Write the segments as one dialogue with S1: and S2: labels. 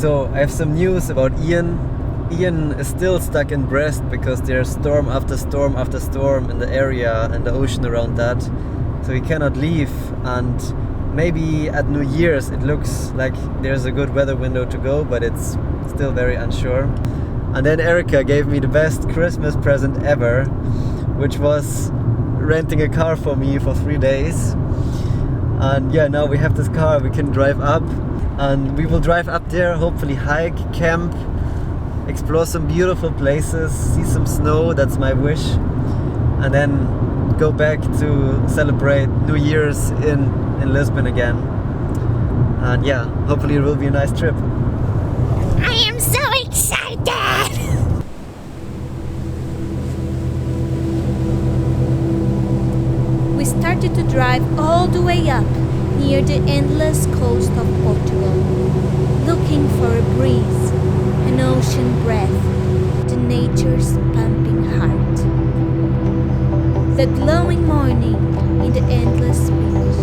S1: So I have some news about Ian. Ian is still stuck in Brest because there's storm after storm after storm in the area and the ocean around that. So he cannot leave, and maybe at New Year's it looks like there's a good weather window to go, but it's still very unsure. And then Érica gave me the best Christmas present ever, which was renting a car for me for 3 days. And yeah, now we have this car, we can drive up, and we will drive up there, hopefully hike, camp, explore some beautiful places, see some snow, that's my wish, and then go back to celebrate New Year's in Lisbon again. And yeah, hopefully it will be a nice trip.
S2: I am so excited! We started to drive all the way up near the endless coast of Portugal, looking for a breeze, an ocean breath, the nature's pumping heart. The glowing morning in the endless beach.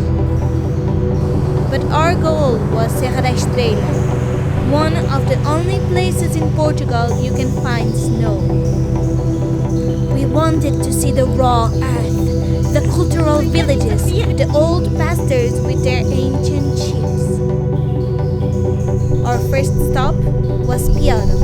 S2: But our goal was Serra da Estrela, one of the only places in Portugal you can find snow. We wanted to see the raw earth, the cultural villages, the old pastures with their ancient ships. Our first stop was Piano.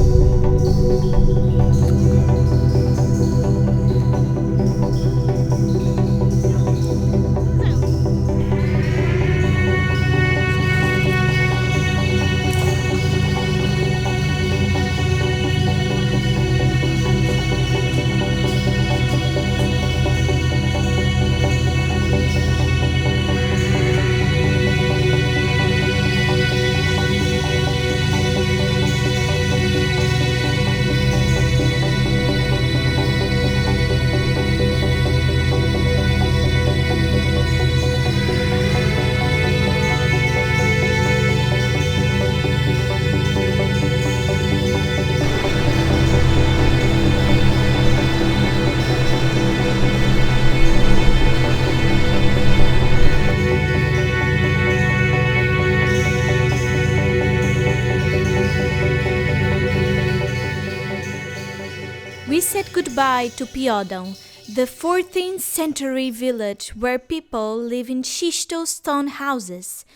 S2: We said goodbye to Piodão, the 14th century village where people live in schisto stone houses,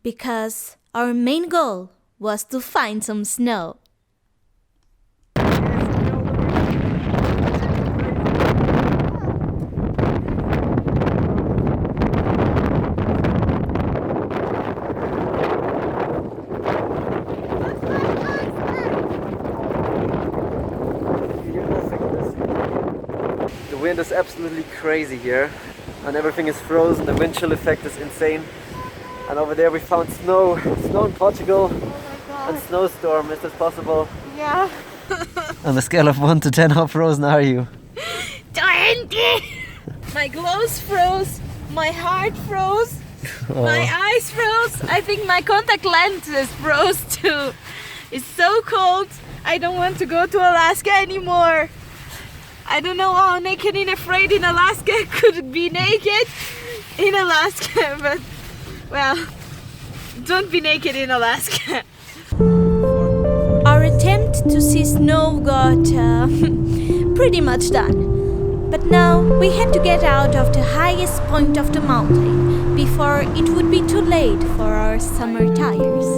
S2: because our main goal was to find some snow.
S1: The wind is absolutely crazy here, and everything is frozen. The wind chill effect is insane. And over there we found snow in Portugal, and snowstorm. Is this possible?
S3: Yeah.
S1: On a scale of 1 to 10, how frozen are you?
S3: 20! My clothes froze, my heart froze, my eyes froze. I think my contact lenses froze too. It's so cold. I don't want to go to Alaska anymore. I don't know how naked and afraid in Alaska could be naked in Alaska, but well, don't be naked in Alaska.
S2: Our attempt to see snow got pretty much done. But now we had to get out of the highest point of the mountain before it would be too late for our summer tires.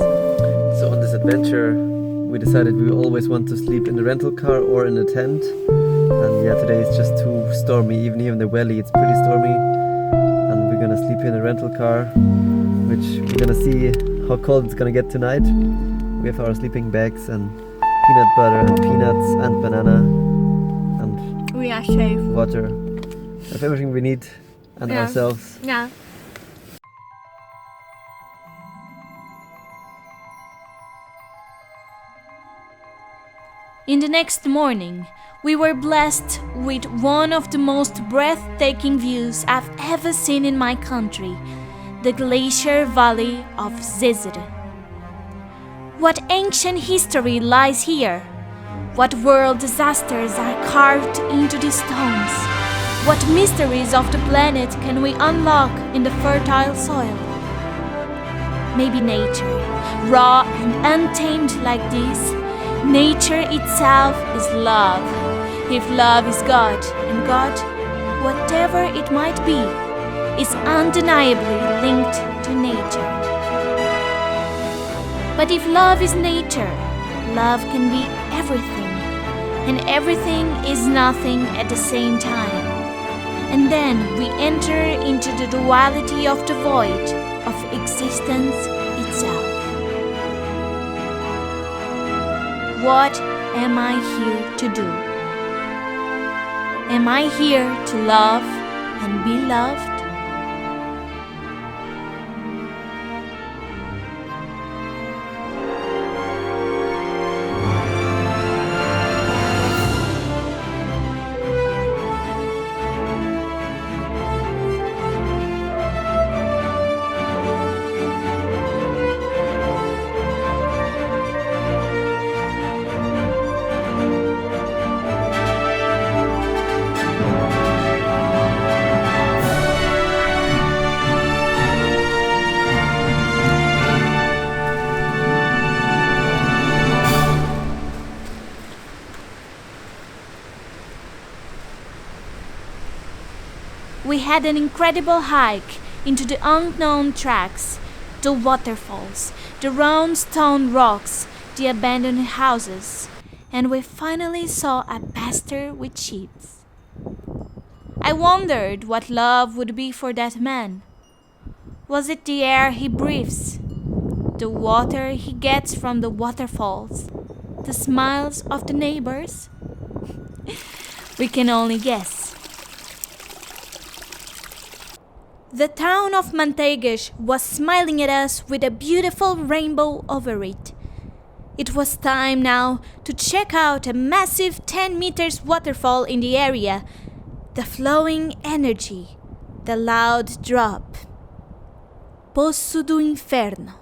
S1: So on this adventure, we decided we always want to sleep in the rental car or in a tent. And yeah, today it's just too stormy. Even here in the valley it's pretty stormy. And we're gonna sleep in a rental car, which we're gonna see how cold it's gonna get tonight. We have our sleeping bags and peanut butter and peanuts and banana and
S3: We are safe.
S1: water. We have everything we need and
S3: Yeah.
S1: ourselves.
S3: Yeah.
S2: In the next morning, we were blessed with one of the most breathtaking views I've ever seen in my country, the glacier valley of Zizere. What ancient history lies here? What world disasters are carved into these stones? What mysteries of the planet can we unlock in the fertile soil? Maybe nature, raw and untamed like this, nature itself is love. If love is God, and God, whatever it might be, is undeniably linked to nature. But if love is nature, love can be everything, and everything is nothing at the same time. And then we enter into the duality of the void of existence itself. What am I here to do? Am I here to love and be loved? We had an incredible hike into the unknown tracks, the waterfalls, the round stone rocks, the abandoned houses, and we finally saw a pasture with sheep. I wondered what love would be for that man. Was it the air he breathes, the water he gets from the waterfalls, the smiles of the neighbors? We can only guess. The town of Manteigues was smiling at us with a beautiful rainbow over it. It was time now to check out a massive 10 meters waterfall in the area, the flowing energy, the loud drop. Poço do Inferno.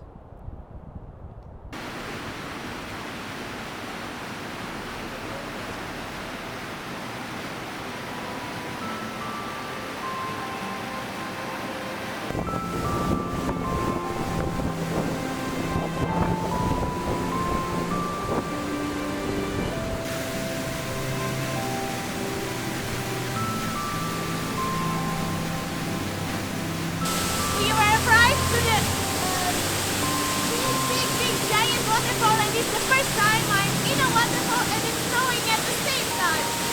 S3: We arrived to the big giant waterfall, and it's the first time I'm in a waterfall and it's snowing at the same time.